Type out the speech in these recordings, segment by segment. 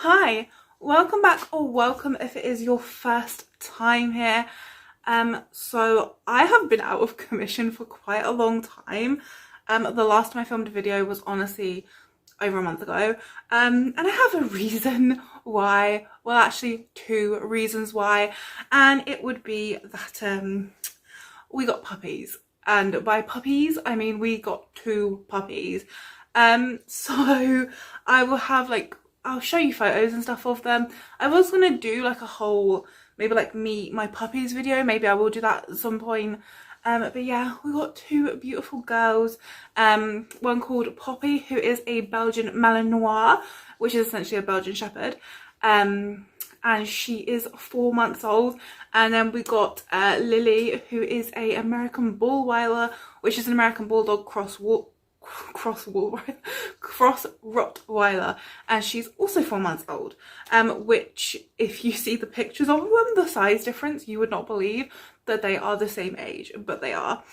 Hi, welcome back, or welcome if it is your first time here. So I have been out of commission for quite a long time. The last time I filmed a video was honestly over a month ago. And I have a reason why. Well, actually two reasons why. And it would be that we got puppies. And by puppies, I mean we got two puppies. So I will have I'll show you photos and stuff of them. I was gonna do like a whole, maybe like meet my puppies video. Maybe I will do that at some point. But yeah, we got two beautiful girls. One called Poppy, who is a Belgian Malinois, which is essentially a Belgian Shepherd. And she is 4 months old. And then we got Lily, who is a American Bullweiler, which is an American Bulldog cross Rottweiler, and she's also 4 months old, which if you see the pictures of them, the size difference, you would not believe that they are the same age, but they are.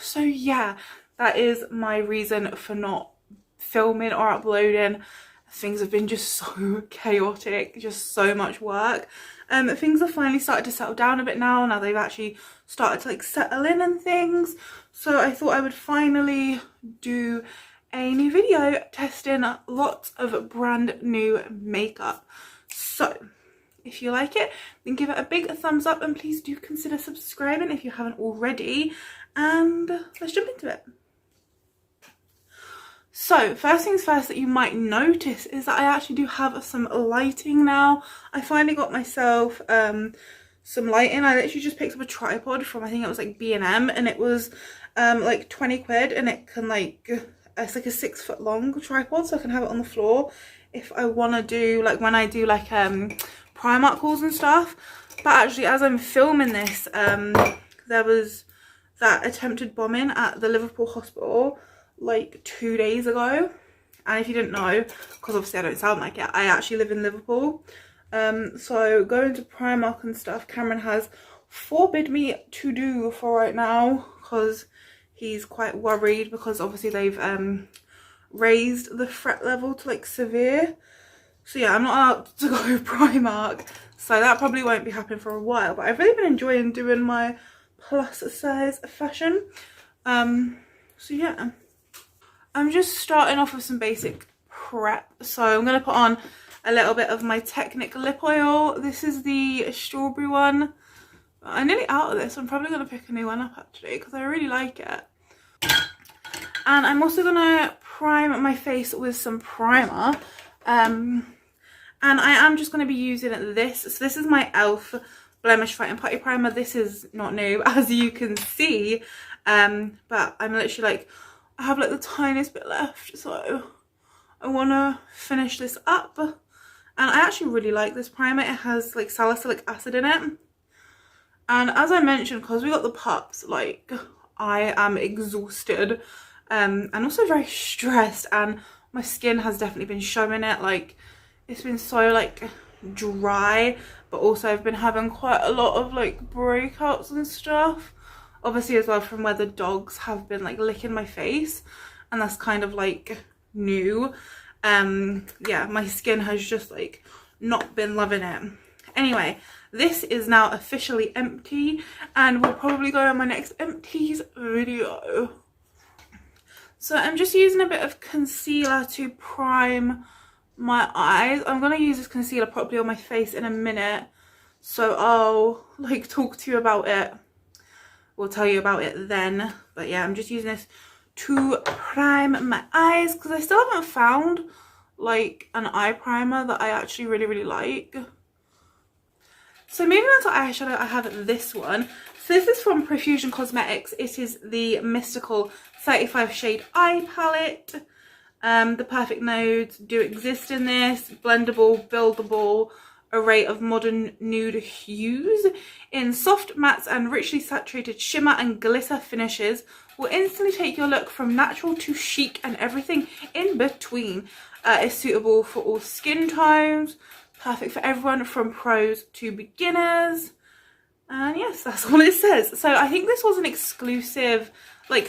So yeah, that is my reason for not filming or uploading. Things have been just so chaotic, just so much work. Things have finally started to settle down a bit now they've actually started to settle in and things. So I thought I would finally do a new video testing lots of brand new makeup. So if you like it, then give it a big thumbs up and please do consider subscribing if you haven't already. And let's jump into it. So first things first that you might notice is that I actually do have some lighting now. I finally got myself some lighting. I literally just picked up a tripod from, I think it was like B&M, and it was like 20 quid, and it can it's like a 6 foot long tripod, so I can have it on the floor if I want to do when I do Primark hauls and stuff. But actually, as I'm filming this, there was that attempted bombing at the Liverpool hospital 2 days ago. And if you didn't know, because obviously I don't sound like it, I actually live in Liverpool. So going to Primark and stuff, Cameron has forbid me to do for right now because he's quite worried, because obviously they've raised the threat level to severe. So yeah, I'm not allowed to go to Primark, so that probably won't be happening for a while. But I've really been enjoying doing my plus size fashion. So yeah, I'm just starting off with some basic prep. So I'm going to put on a little bit of my Technic Lip Oil. This is the strawberry one. I'm nearly out of this. I'm probably going to pick a new one up actually, because I really like it. And I'm also going to prime my face with some primer. And I am just going to be using this. So this is my e.l.f. Blemish Fighting Putty Primer. This is not new, as you can see. But I'm literally I have the tiniest bit left, so I want to finish this up. And I actually really like this primer. It has salicylic acid in it. And as I mentioned, because we got the pups, I am exhausted and also very stressed, and my skin has definitely been showing it. It's been so dry, but also I've been having quite a lot of breakouts and stuff. Obviously as well from where the dogs have been licking my face, and that's kind of new. Yeah, my skin has just not been loving it. Anyway, this is now officially empty, and will probably go on my next empties video. So I'm just using a bit of concealer to prime my eyes. I'm going to use this concealer properly on my face in a minute, so I'll talk to you about it. We'll tell you about it then. But yeah, I'm just using this to prime my eyes, because I still haven't found an eye primer that I actually really like. So moving on to eyeshadow, I have this one. So this is from Profusion Cosmetics. It is the Mystical 35 shade eye palette. The perfect nodes do exist in this. Blendable, buildable array of modern nude hues in soft mattes and richly saturated shimmer and glitter finishes will instantly take your look from natural to chic and everything in between. Is suitable for all skin tones, perfect for everyone from pros to beginners. And yes, that's all it says. So I think this was an exclusive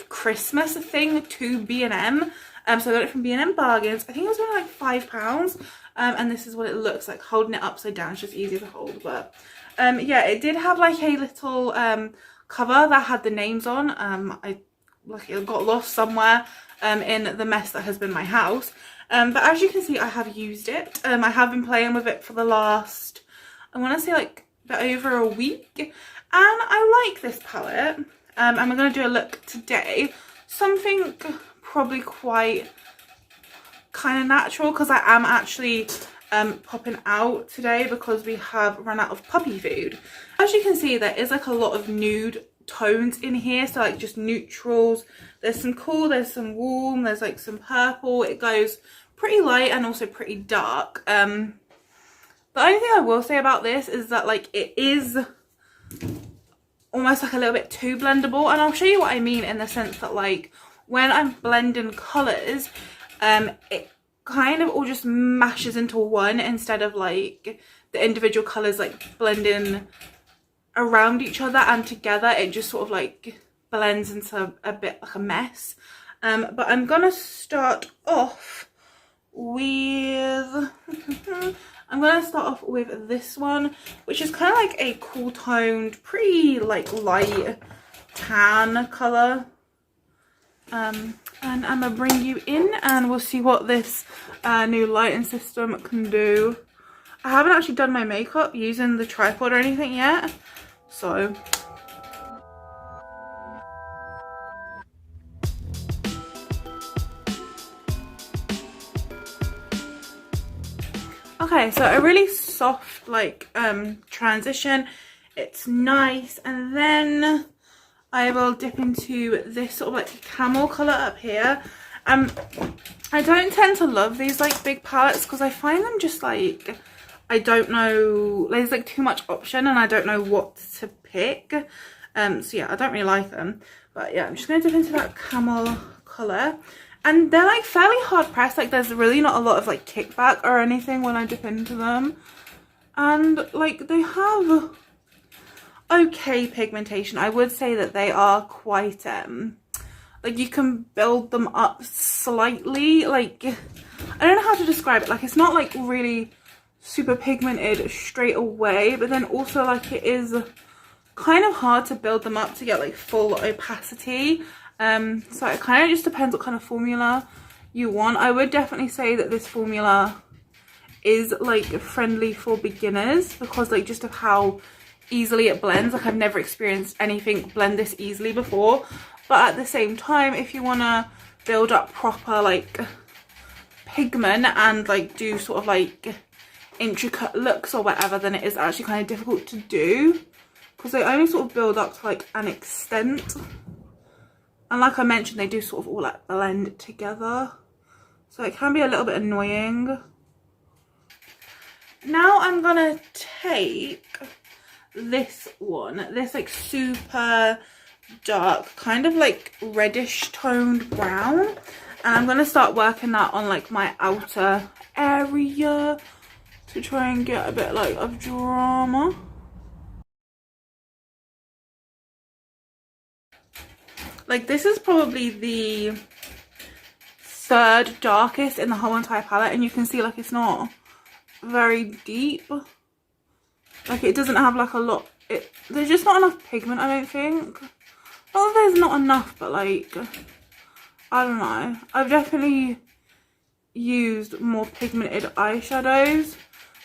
Christmas thing to B&M. So I got it from B&M Bargains. I think it was only £5. and this is what it looks like. Holding it upside down is just easier to hold. But yeah, it did have like a little cover that had the names on. It got lost somewhere in the mess that has been my house. But as you can see, I have used it. I have been playing with it for the last, I want to say like a bit over a week, and I like this palette. And we're going to do a look today, something probably quite kind of natural, because I am actually popping out today because we have run out of puppy food. As you can see, there is like a lot of nude tones in here, so like just neutrals. There's some cool, there's some warm, there's like some purple. It goes pretty light and also pretty dark. The only thing I will say about this is that like it is almost like a little bit too blendable, and I'll show you what I mean, in the sense that like when I'm blending colours, it kind of all just mashes into one, instead of like the individual colours like blending around each other and together. It just sort of like blends into a bit like a mess. But I'm gonna start off with this one, which is kind of like a cool toned, pretty like light tan colour. And I'm gonna bring you in and we'll see what this new lighting system can do. I haven't actually done my makeup using the tripod or anything yet, so okay, so a really soft like transition. It's nice, and then I will dip into this sort of like camel colour up here. I don't tend to love these like big palettes because I find them just like, I don't know, there's like too much option and I don't know what to pick. So yeah, I don't really like them. But yeah, I'm just going to dip into that camel colour. And they're like fairly hard pressed, like there's really not a lot of like kickback or anything when I dip into them. And like they have okay pigmentation. I would say that they are quite like you can build them up slightly. Like I don't know how to describe it, like it's not like really super pigmented straight away, but then also like it is kind of hard to build them up to get like full opacity. So it kind of just depends what kind of formula you want. I would definitely say that this formula is like friendly for beginners because like just of how easily it blends. Like I've never experienced anything blend this easily before, but at the same time, if you want to build up proper like pigment and like do sort of like intricate looks or whatever, then it is actually kind of difficult to do because they only sort of build up to like an extent, and like I mentioned, they do sort of all like blend together, so it can be a little bit annoying. Now I'm gonna take this one, this like super dark kind of like reddish toned brown, and I'm gonna start working that on like my outer area to try and get a bit like of drama. Like this is probably the third darkest in the whole entire palette, and you can see like it's not very deep. Like it doesn't have like a lot, there's just not enough pigment, I don't think. Not that there's not enough, but like I don't know, I've definitely used more pigmented eyeshadows,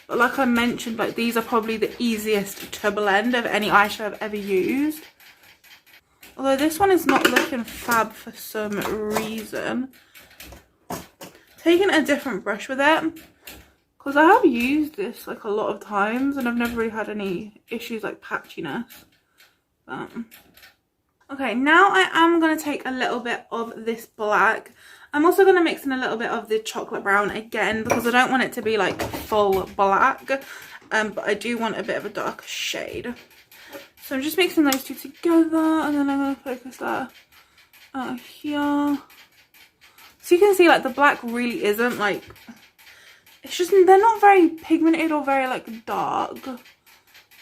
but like I mentioned, like these are probably the easiest to blend of any eyeshadow I've ever used. Although this one is not looking fab for some reason. Taking a different brush with it, because I have used this like a lot of times and I've never really had any issues like patchiness. Okay, now I am going to take a little bit of this black. I'm also going to mix in a little bit of the chocolate brown again because I don't want it to be like full black, but I do want a bit of a darker shade. So I'm just mixing those two together, and then I'm going to focus that here. So you can see like the black really isn't like, it's just, they're not very pigmented or very like dark.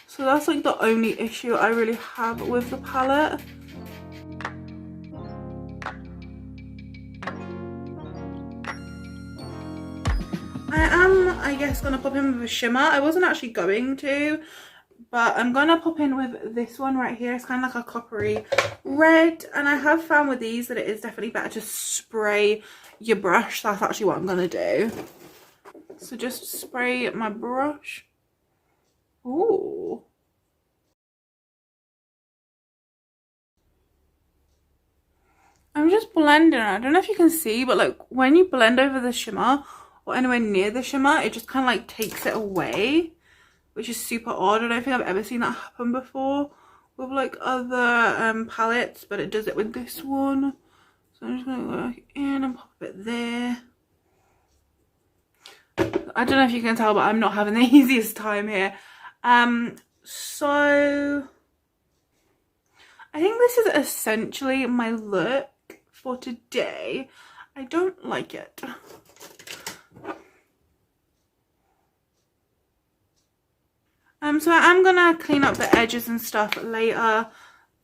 So that's like the only issue I really have with the palette. I guess gonna pop in with a shimmer. I wasn't actually going to, but I'm gonna pop in with this one right here. It's kind of like a coppery red, and I have found with these that it is definitely better to spray your brush. That's actually what I'm gonna do. So just spray my brush. Ooh. I'm just blending. I don't know if you can see, but like when you blend over the shimmer or anywhere near the shimmer, it just kind of like takes it away, which is super odd. I don't think I've ever seen that happen before with like other palettes, but it does it with this one. So I'm just gonna go in and pop it there. I don't know if you can tell, but I'm not having the easiest time here. So I think this is essentially my look for today. I don't like it. So I am gonna clean up the edges and stuff later,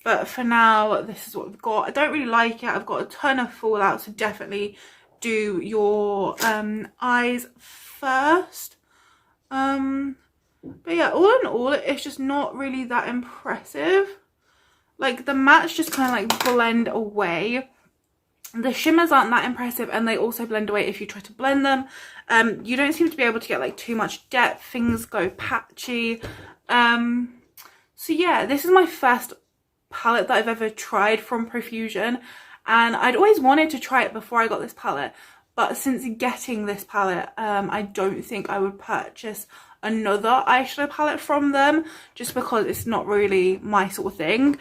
but for now this is what we've got. I don't really like it. I've got a ton of fallout, so definitely do your eyes first. But yeah, all in all, it's just not really that impressive. Like the mattes just kind of like blend away. The shimmers aren't that impressive, and they also blend away if you try to blend them. You don't seem to be able to get like too much depth. Things go patchy. So yeah, this is my first palette that I've ever tried from Profusion, and I'd always wanted to try it before I got this palette, but since getting this palette, I don't think I would purchase another eyeshadow palette from them, just because it's not really my sort of thing.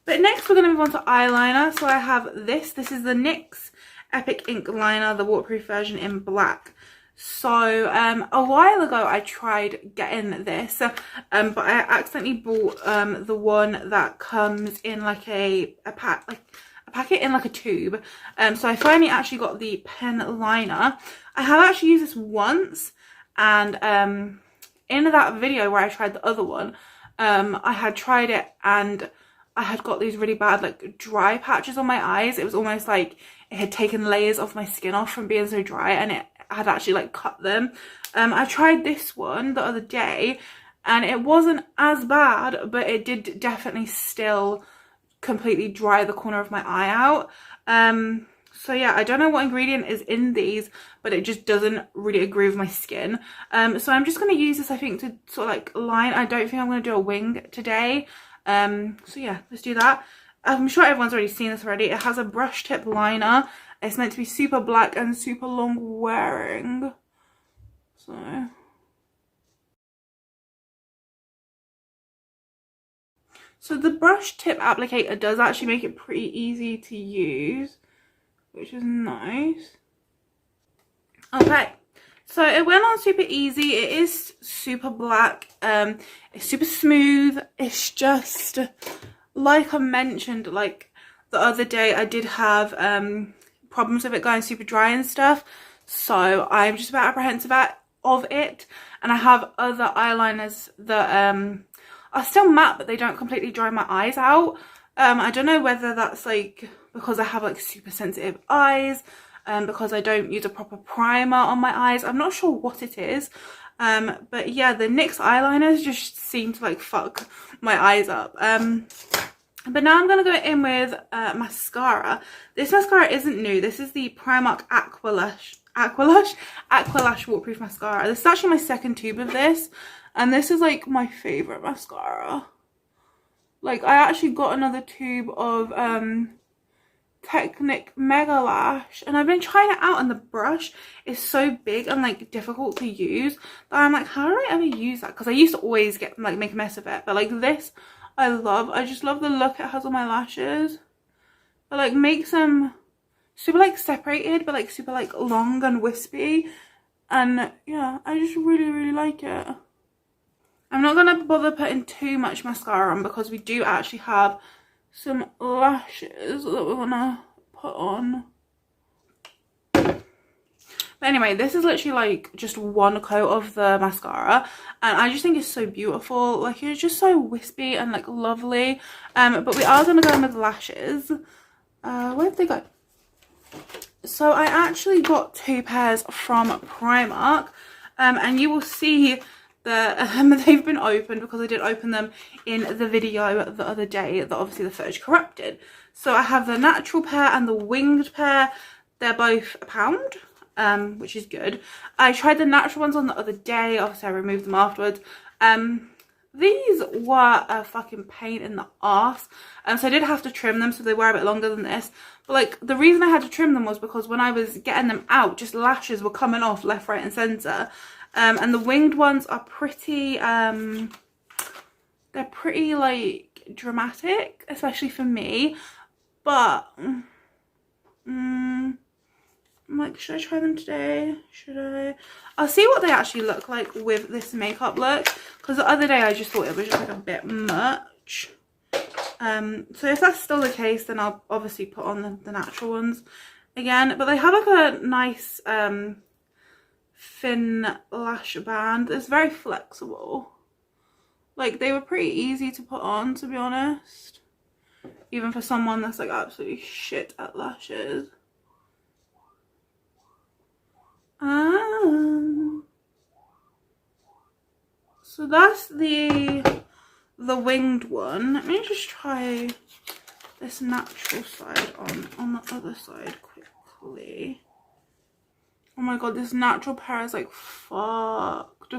But next we're going to move on to eyeliner. So I have this is the NYX Epic Ink Liner, the waterproof version in black. So a while ago I tried getting this, but I accidentally bought the one that comes in like a packet in like a tube. So I finally actually got the pen liner. I have actually used this once, and in that video where I tried the other one, I had tried it and I had got these really bad like dry patches on my eyes. It was almost like it had taken layers of my skin off from being so dry, and it had actually like cut them. I tried this one the other day and it wasn't as bad, but it did definitely still completely dry the corner of my eye out. So yeah, I don't know what ingredient is in these, but it just doesn't really agree with my skin. So I'm just going to use this, I think, to sort of like line. I don't think I'm going to do a wing today. So yeah, let's do that. I'm sure everyone's already seen this already. It has a brush tip liner. It's meant to be super black and super long wearing. So the brush tip applicator does actually make it pretty easy to use, which is nice. Okay, so it went on super easy. It is super black. It's super smooth. It's just like I mentioned, like the other day, I did have problems with it going super dry and stuff. So I'm just a bit apprehensive of it. And I have other eyeliners that are still matte, but they don't completely dry my eyes out. I don't know whether that's like because I have like super sensitive eyes, because I don't use a proper primer on my eyes. I'm not sure what it is. But yeah, the NYX eyeliners just seem to like fuck my eyes up. But now I'm going to go in with mascara. This mascara isn't new. This is the Primark Aqualash Waterproof Mascara. This is actually my second tube of this. And this is like my favourite mascara. Like I actually got another tube of Technic Mega Lash, and I've been trying it out, and the brush is so big and like difficult to use that I'm like, how do I ever use that? Because I used to always get like make a mess of it, but like this I love. I just love the look it has on my lashes. It like makes them super like separated, but like super like long and wispy, and yeah, I just really like it. I'm not gonna bother putting too much mascara on because we do actually have some lashes that we're gonna put on. But anyway, this is literally like just one coat of the mascara, and I just think it's so beautiful. Like it's just so wispy and like lovely. But we are gonna go in with lashes. Where did they go? So I actually got 2 pairs from Primark, and you will see that they've been opened because I did open them in the video the other day that obviously the footage corrupted. So I have the natural pair and the winged pair. They're both £1, which is good. I tried the natural ones on the other day. Obviously I removed them afterwards. These were a fucking pain in the arse. So I did have to trim them, so they were a bit longer than this. But like, the reason I had to trim them was because when I was getting them out, just lashes were coming off left, right and centre. And the winged ones are pretty, they're pretty like dramatic, especially for me. But, I'm like, should I try them today? Should I? I'll see what they actually look like with this makeup look. Because the other day I just thought it was just like a bit much. So if that's still the case, then I'll obviously put on the natural ones again. But they have like a nice thin lash band. It's very flexible. Like, they were pretty easy to put on, to be honest. Even for someone that's like absolutely shit at lashes. So that's the winged one. Let me just try this natural side on the other side quickly. Oh my god, this natural pair is like fucked.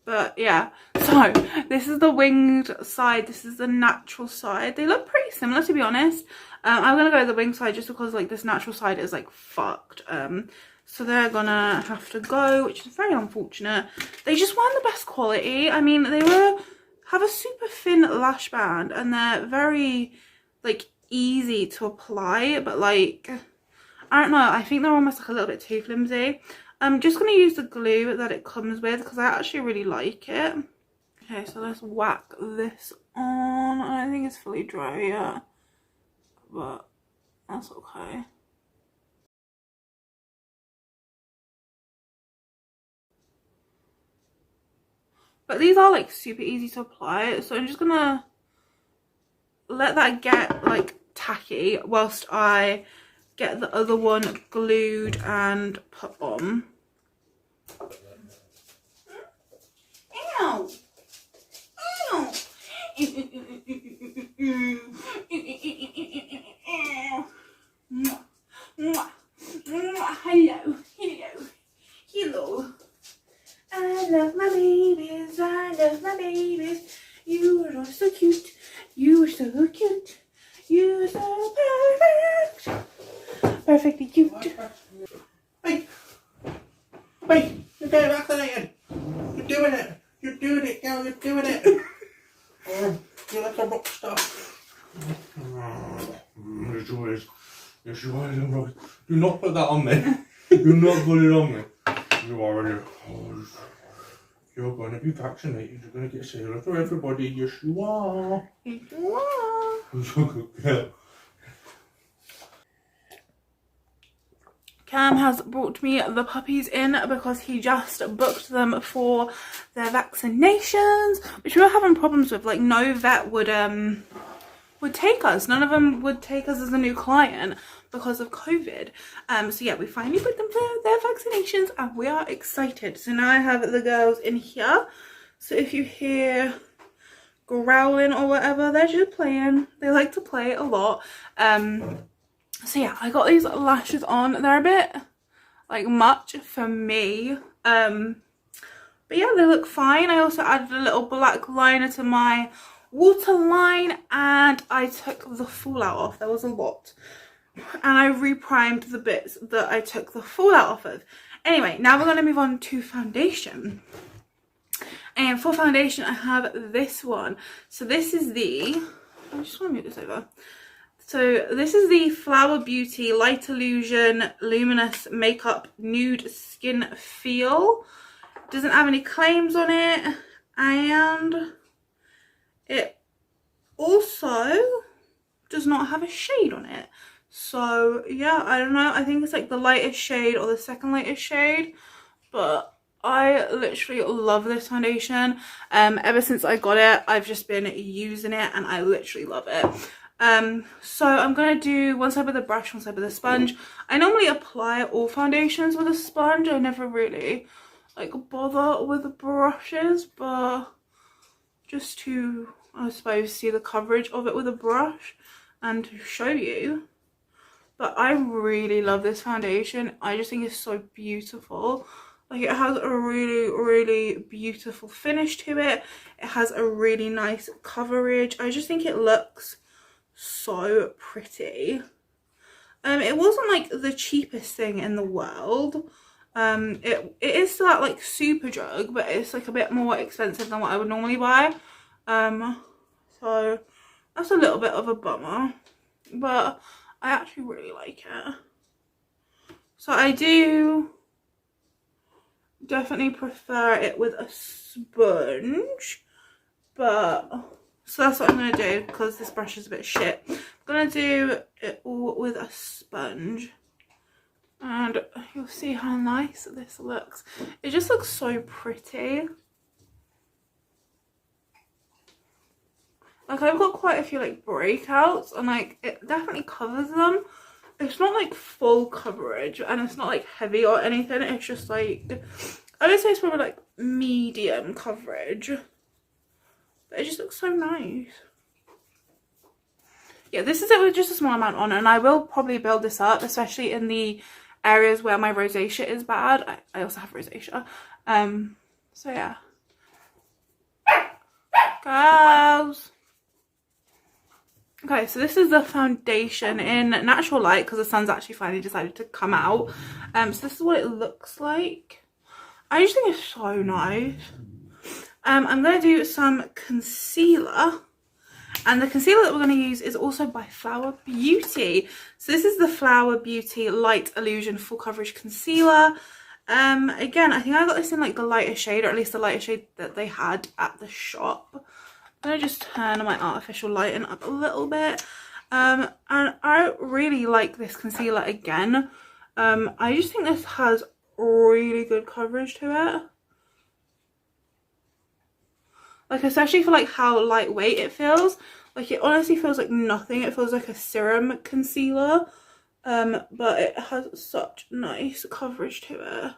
But yeah, so this is the winged side, this is the natural side. They look pretty similar, to be honest. I'm gonna go with the winged side just because like this natural side is like fucked. So they're gonna have to go, which is very unfortunate. They just weren't the best quality. I mean, they have a super thin lash band and they're very like easy to apply, but like, I don't know, I think they're almost like a little bit too flimsy. I'm just going to use the glue that it comes with because I actually really like it. Okay, so let's whack this on. I don't think it's fully dry yet, but that's okay. But these are like super easy to apply, so I'm just going to let that get like tacky whilst I get the other one glued and put on. Ow! Ow! Hello, hello, hello. I love my babies, I love my babies. You are so cute, you are so cute. You're so perfect. Perfectly cute. Hey! Hey! You're getting vaccinated! You're doing it! You're doing it, girl! You're doing it! You're like a rock star! Yes, you is. Yes, you are, little rock. Do not put that on me. Do not put it on me. You already. You're going to be vaccinated. You're going to get sailor for everybody. Yes, you are. Yes, you are. You're a good girl. Cam has brought me the puppies in because he just booked them for their vaccinations, which we were having problems with. Like, no vet would take us. None of them would take us as a new client because of COVID. So yeah, we finally put them for their vaccinations and we are excited. So now I have the girls in here. So if you hear growling or whatever, they're just playing. They like to play a lot. So yeah, I got these lashes on. They're a bit like much for me. But yeah, they look fine. I also added a little black liner to my waterline and I took the fallout off. There was a lot. And I reprimed the bits that I took the fallout off of. Anyway, now we're going to move on to foundation. And for foundation, I have this one. So this is the... I just want to move this over. So this is the Flower Beauty Light Illusion Luminous Makeup Nude Skin Feel. Doesn't have any claims on it. And it also does not have a shade on it. So yeah, I don't know. I think it's like the lightest shade or the second lightest shade. But I literally love this foundation. Ever since I got it, I've just been using it and I literally love it. So I'm gonna do one side with a brush, one side with a sponge. I normally apply all foundations with a sponge. I never really like bother with the brushes, but just to, I suppose, see the coverage of it with a brush and to show you. But I really love this foundation. I just think it's so beautiful. Like, it has a really beautiful finish to it. It has a really nice coverage. I just think it looks so pretty. It wasn't like the cheapest thing in the world. It is still at like Superdrug, but it's like a bit more expensive than what I would normally buy. So that's a little bit of a bummer, but I actually really like it. So I do definitely prefer it with a sponge, but so that's what I'm going to do because this brush is a bit shit. I'm going to do it all with a sponge and you'll see how nice this looks. It just looks so pretty. Like, I've got quite a few like breakouts and like it definitely covers them. It's not like full coverage and it's not like heavy or anything. It's just like, I would say it's probably like medium coverage. But it just looks so nice. Yeah, this is it with just a small amount on, and I will probably build this up, especially in the areas where my rosacea is bad. I also have rosacea. So yeah. Girls. Okay, so this is the foundation in natural light because the sun's actually finally decided to come out. So this is what it looks like. I just think it's so nice. I'm going to do some concealer. And the concealer that we're going to use is also by Flower Beauty. So this is the Flower Beauty Light Illusion Full Coverage Concealer. Again, I think I got this in like the lighter shade, or at least the lighter shade that they had at the shop. I'm going to just turn my artificial lighting up a little bit. And I really like this concealer again. I just think this has really good coverage to it. Like, especially for like how lightweight it feels. Like, it honestly feels like nothing. It feels like a serum concealer. But it has such nice coverage to it.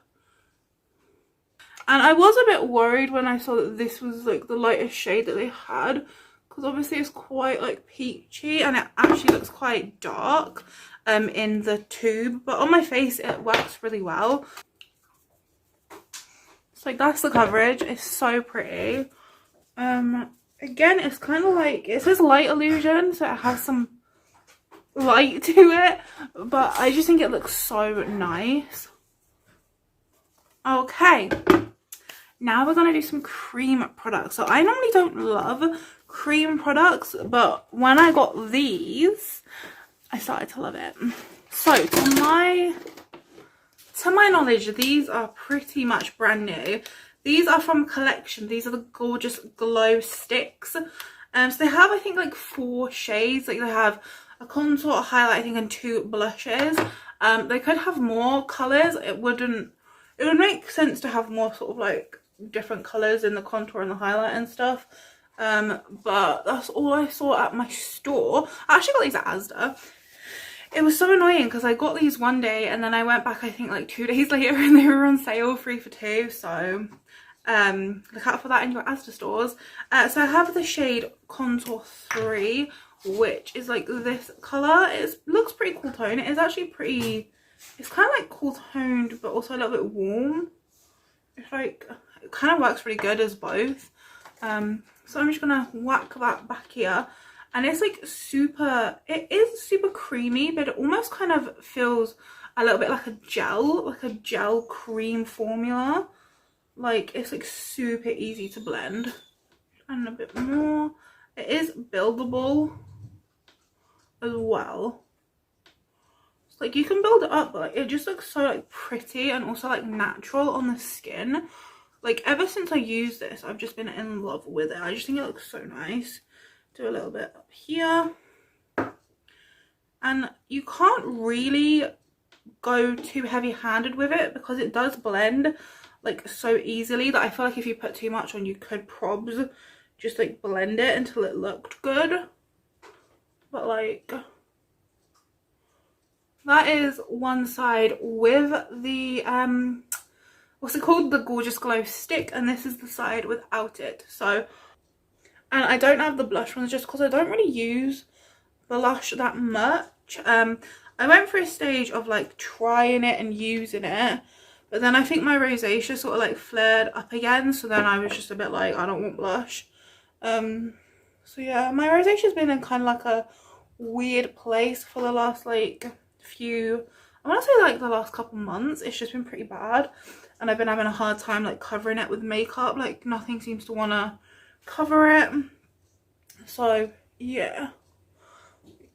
And I was a bit worried when I saw that this was like the lightest shade that they had, because obviously it's quite like peachy and it actually looks quite dark in the tube, but on my face it works really well. So like, that's the coverage. It's so pretty. Again, it's kind of like, it says light illusion, so it has some light to it, but I just think it looks so nice. Okay, now we're going to do some cream products. So I normally don't love cream products, but when I got these, I started to love it. So to my knowledge, these are pretty much brand new. These are from Collection. These are the gorgeous glow sticks. So they have, I think, like 4 shades. Like, they have a contour, a highlight, I think, and 2 blushes. They could have more colours. It would make sense to have more sort of like different colours in the contour and the highlight and stuff. But that's all I saw at my store. I actually got these at Asda. It was so annoying because I got these one day and then I went back, I think, like 2 days later, and they were on sale 3 for 2. So look out for that in your Asda stores. So I have the shade Contour 3, which is like this colour. It looks pretty cool tone. It is actually pretty, it's kind of like cool toned but also a little bit warm. It's like, it kind of works really good as both. So I'm just gonna whack that back here. And it's like super, it is super creamy, but it almost kind of feels a little bit like a gel cream formula. Like, it's like super easy to blend. And a bit more. It is buildable as well. It's like, you can build it up, but like, it just looks so like pretty and also like natural on the skin. Like, ever since I used this, I've just been in love with it. I just think it looks so nice. Do a little bit up here. And you can't really go too heavy handed with it because it does blend like so easily that I feel like if you put too much on, you could probs just like blend it until it looked good. but like that is one side with the what's it called, the Gorgeous Glow stick, and this is the side without it. So, and I don't have the blush ones just because I don't really use blush that much. I went through a stage of like trying it and using it, but then I think my rosacea sort of like flared up again, so then I was just a bit like, I don't want blush. So yeah, my rosacea's been in kind of like a weird place for the last like few, I want to say like the last couple months. It's just been pretty bad, and I've been having a hard time like covering it with makeup. Like nothing seems to want to cover it. So yeah,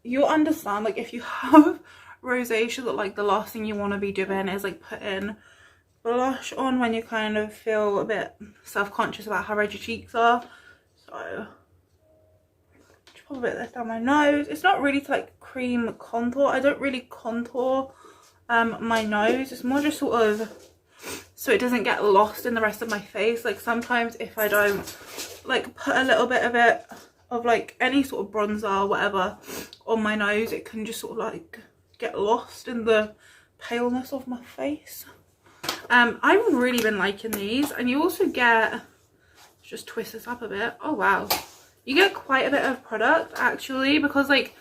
you'll understand like if you have rosacea that like the last thing you want to be doing is like putting blush on when you kind of feel a bit self-conscious about how red your cheeks are. So just put a bit of this down my nose. It's not really to like cream contour. I don't really contour my nose. It's more just sort of so it doesn't get lost in the rest of my face. Like sometimes if I don't like put a little bit of it of like any sort of bronzer or whatever on my nose, it can just sort of like get lost in the paleness of my face. I've really been liking these, and you also get, just twist this up a bit, oh wow, you get quite a bit of product actually, because like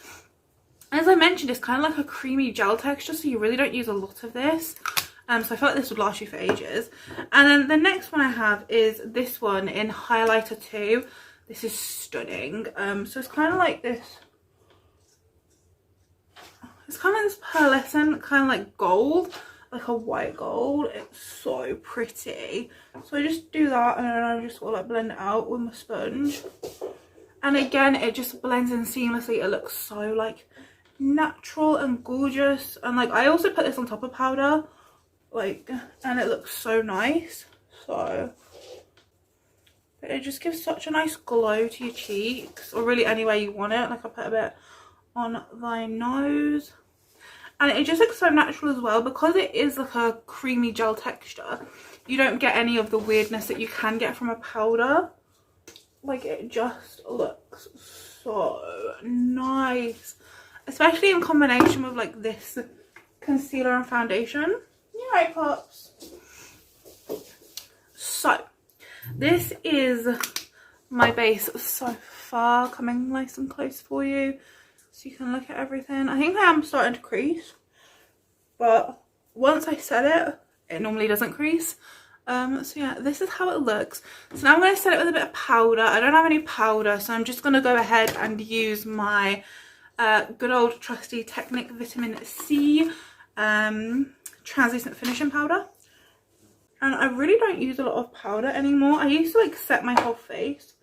as I mentioned, it's kind of like a creamy gel texture, so you really don't use a lot of this. So I feel like this would last you for ages. And then the next one I have is this one in highlighter 2. This is stunning. So it's kind of like this, it's kind of this pearlescent, kind of like gold, like a white gold. It's so pretty. So I just do that, and then I just sort of like blend it out with my sponge. And again, it just blends in seamlessly. It looks so like natural and gorgeous. And like I also put this on top of powder, like, and it looks so nice. So it just gives such a nice glow to your cheeks, or really anywhere you want it. Like I put a bit on thy nose, and it just looks so natural as well, because it is like a creamy gel texture. You don't get any of the weirdness that you can get from a powder. Like it just looks so nice, especially in combination with like this concealer and foundation. Yeah, right, pops. So this is my base so far, coming nice and close for you so you can look at everything. I think I am starting to crease, but once I set it, it normally doesn't crease. So yeah, this is how it looks. So now I'm going to set it with a bit of powder. I don't have any powder, so I'm just going to go ahead and use my good old trusty Technic Vitamin C translucent finishing powder. And I really don't use a lot of powder anymore. I used to like set my whole face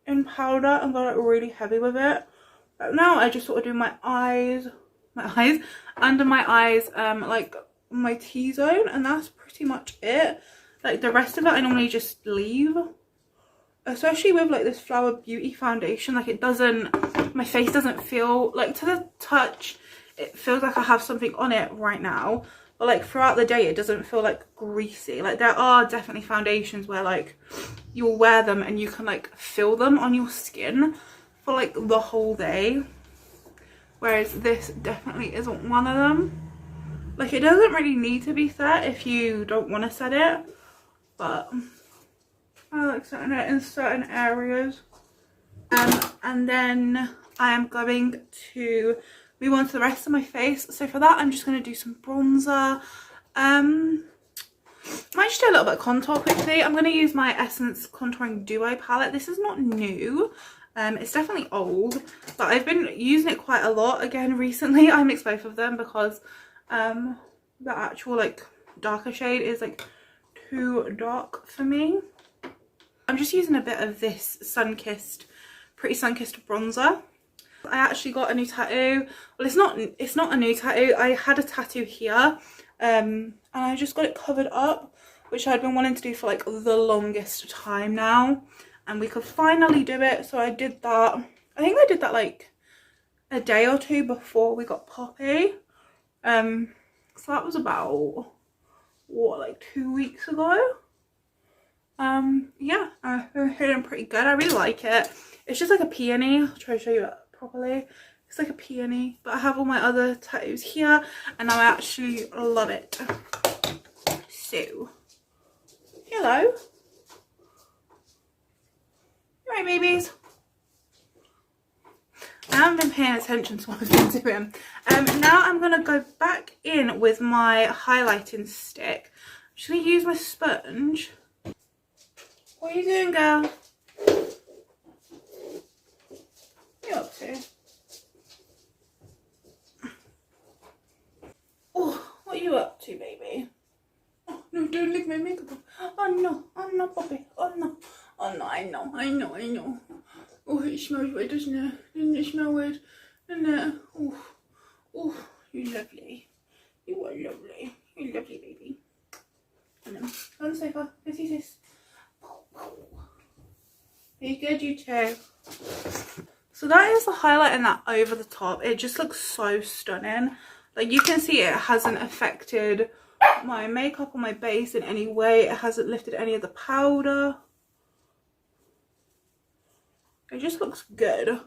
in powder and go like really heavy with it, but now I just sort of do my eyes under my eyes, like my T-zone, and that's pretty much it. Like the rest of it I normally just leave, especially with like this Flower Beauty foundation. Like it doesn't, my face doesn't feel like, to the touch it feels like I have something on it right now, but like throughout the day it doesn't feel like greasy. Like there are definitely foundations where like you'll wear them and you can like feel them on your skin for like the whole day, whereas this definitely isn't one of them. Like it doesn't really need to be set if you don't want to set it, but I like setting it in certain areas. And then I am going to move on to the rest of my face. So for that I'm just going to do some bronzer. Might just do a little bit of contour quickly. I'm going to use my Essence Contouring Duo palette. This is not new. It's definitely old, but I've been using it quite a lot again recently. I mix both of them because the actual like darker shade is like too dark for me. I'm just using a bit of this Pretty Sun-Kissed bronzer. I actually got a new tattoo. Well, it's not a new tattoo. I had a tattoo here, and I just got it covered up, which I'd been wanting to do for like the longest time now, and we could finally do it. So I did that. I think I did that like a day or two before we got Potty. So that was about what, like 2 weeks ago. Yeah, I've been feeling pretty good. I really like it. It's just like a peony. I'll try to show you it properly. It's like a peony, but I have all my other tattoos here and now I actually love it. So, hello. You right, babies? I haven't been paying attention to what I've been doing. Now I'm going to go back in with my highlighting stick. I'm just going to use my sponge. What are you doing, girl? What are you up to? Oh, what are you up to, baby? Oh, no, don't lick my makeup off. Oh no, Poppy. Oh no, I know. Oh, it smells weird, doesn't it? Doesn't it smell weird? Doesn't it? Oh, you're lovely. You are lovely. You're lovely, baby. And then, go on the sofa. Go see this. Are you good, you two? So that is the highlight and that over the top. It just looks so stunning. Like, you can see it hasn't affected my makeup or my base in any way. It hasn't lifted any of the powder. It just looks good.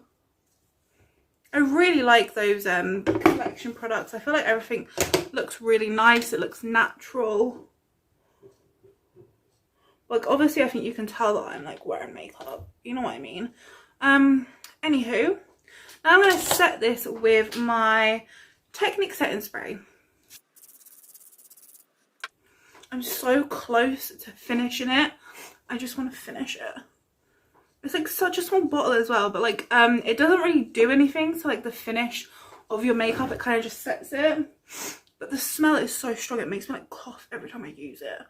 I really like those collection products. I feel like everything looks really nice. It looks natural. Like, obviously I think you can tell that I'm like wearing makeup. You know what I mean? Anywho, now I'm going to set this with my Technic setting spray. I'm so close to finishing it. I just want to finish it. It's like such a small bottle as well, but like it doesn't really do anything to like the finish of your makeup. It kind of just sets it, but the smell is so strong it makes me like cough every time I use it.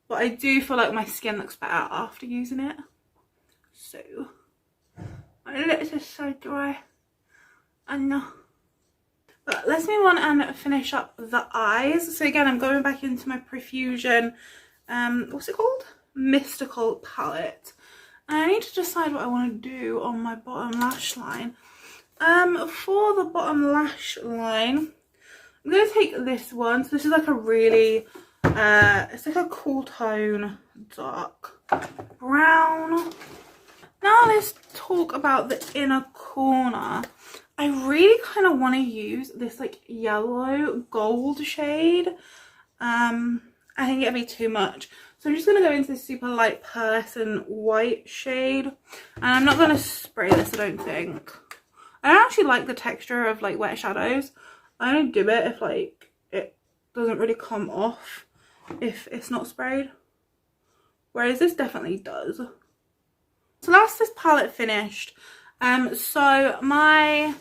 But I do feel like my skin looks better after using it. So my lips are so dry. I know. But let's move on and finish up the eyes. So again, I'm going back into my Profusion, what's it called? Mystical palette. And I need to decide what I want to do on my bottom lash line. For the bottom lash line, I'm going to take this one. So this is like a really, it's like a cool tone, dark brown. Now let's talk about the inner corner. I really kind of want to use this like yellow gold shade. I think it'd be too much. So I'm just going to go into this super light person white shade. And I'm not going to spray this, I don't think. I don't actually like the texture of like wet shadows. I only do it if like it doesn't really come off if it's not sprayed. Whereas this definitely does. So that's this palette finished. So my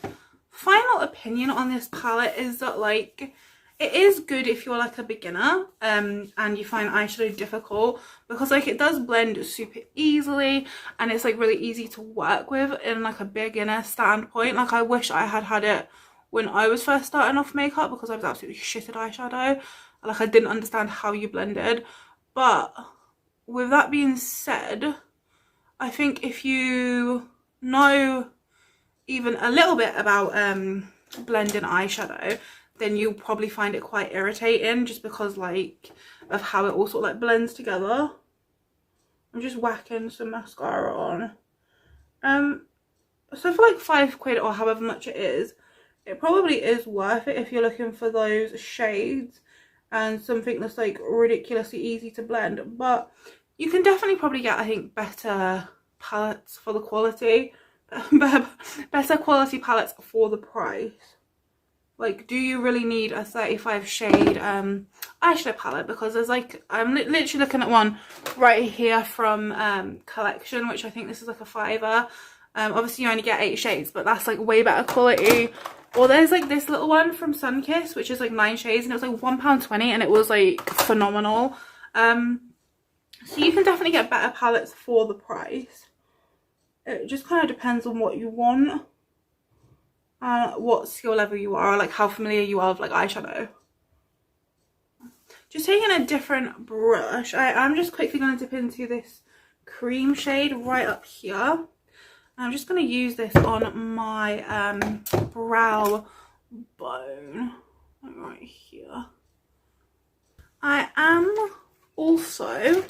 final opinion on this palette is that like it is good if you're like a beginner and you find eyeshadow difficult, because like it does blend super easily and it's like really easy to work with in like a beginner standpoint. Like I wish I had had it when I was first starting off makeup, because I was absolutely shit at eyeshadow. Like I didn't understand how you blended. But with that being said, I think if you know even a little bit about blending eyeshadow, then you'll probably find it quite irritating, just because like of how it all sort of like blends together. I'm just whacking some mascara on. So for like £5 or however much it is, it probably is worth it if you're looking for those shades and something that's like ridiculously easy to blend. But you can definitely probably get, I think, better palettes for the quality, better quality palettes for the price. Like, do you really need a 35 shade eyeshadow palette? Because there's like, I'm literally looking at one right here from Collection, which I think this is like a £5. Obviously you only get 8 shades, but that's like way better quality. Or there's like this little one from Sunkissed, which is like 9 shades, and it was like £1.20, and it was like phenomenal. So you can definitely get better palettes for the price. It just kind of depends on what you want. What skill level you are, like how familiar you are with like eyeshadow. Just taking a different brush, I'm just quickly going to dip into this cream shade right up here. I'm just going to use this on my brow bone right here. I am also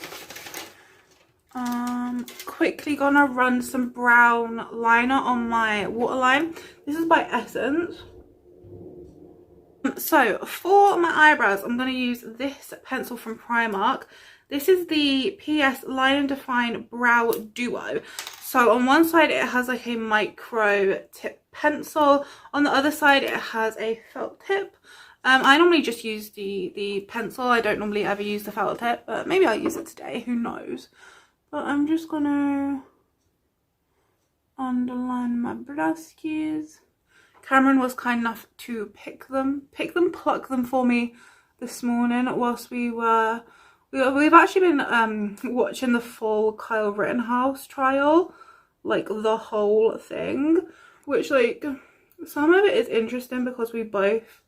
quickly gonna run some brown liner on my waterline. This is by Essence. So for my eyebrows, I'm going to use this pencil from Primark. This is the PS Line and Define Brow Duo. So on one side it has like a micro tip pencil, on the other side it has a felt tip. I normally just use the pencil. I don't normally ever use the felt tip, but maybe I'll use it today, who knows. But I'm just going to underline my bruskies. Cameron was kind enough to pluck them for me this morning whilst we've actually been watching the full Kyle Rittenhouse trial, like the whole thing, which like some of it is interesting because we both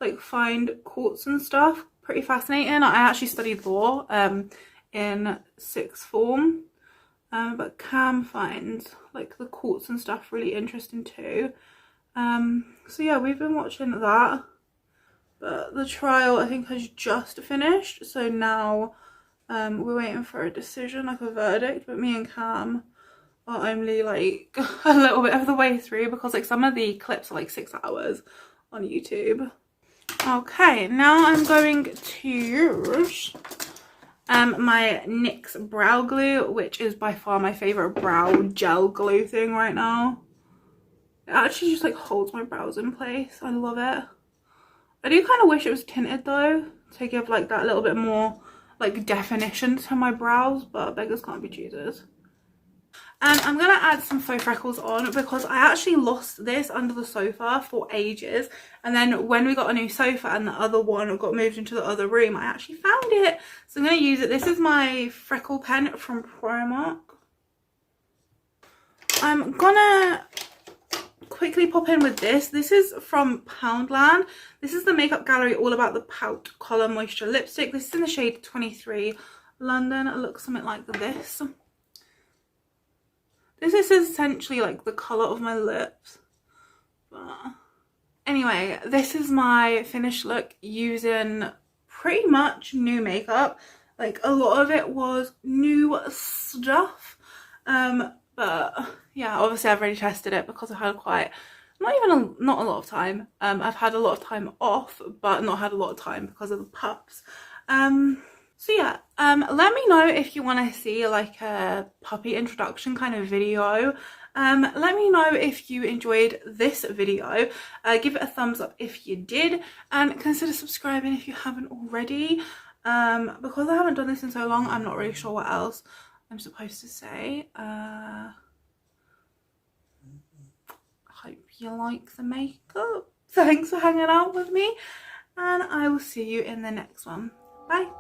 like find courts and stuff pretty fascinating. I actually studied law in sixth form, but Cam finds like the courts and stuff really interesting too. So yeah, we've been watching that, but the trial I think has just finished, so now we're waiting for a decision, like a verdict. But me and Cam are only like a little bit of the way through because like some of the clips are like 6 hours on YouTube. Okay, now I'm going to use my Nyx Brow Glue, which is by far my favorite brow gel glue thing right now. It actually just like holds my brows in place. I love it. I do kind of wish it was tinted though, to give like that little bit more like definition to my brows, but beggars can't be choosers. And I'm gonna add some faux freckles on because I actually lost this under the sofa for ages, and then when we got a new sofa and the other one got moved into the other room, I actually found it, so I'm gonna use it. This is my freckle pen from Primark. I'm gonna quickly pop in with this. This is from Poundland. This is the Makeup Gallery All About the Pout Color Moisture Lipstick. This is in the shade 23 London. It looks something like this. This is essentially like the colour of my lips. But anyway, this is my finished look using pretty much new makeup. Like a lot of it was new stuff. But yeah, obviously I've already tested it because I had quite, not a lot of time. I've had a lot of time off, but not had a lot of time because of the pups. So yeah, let me know if you want to see like a puppy introduction kind of video. Let me know if you enjoyed this video. Give it a thumbs up if you did, and consider subscribing if you haven't already. Because I haven't done this in so long, I'm not really sure what else I'm supposed to say. Hope you like the makeup. Thanks for hanging out with me, and I will see you in the next one. Bye.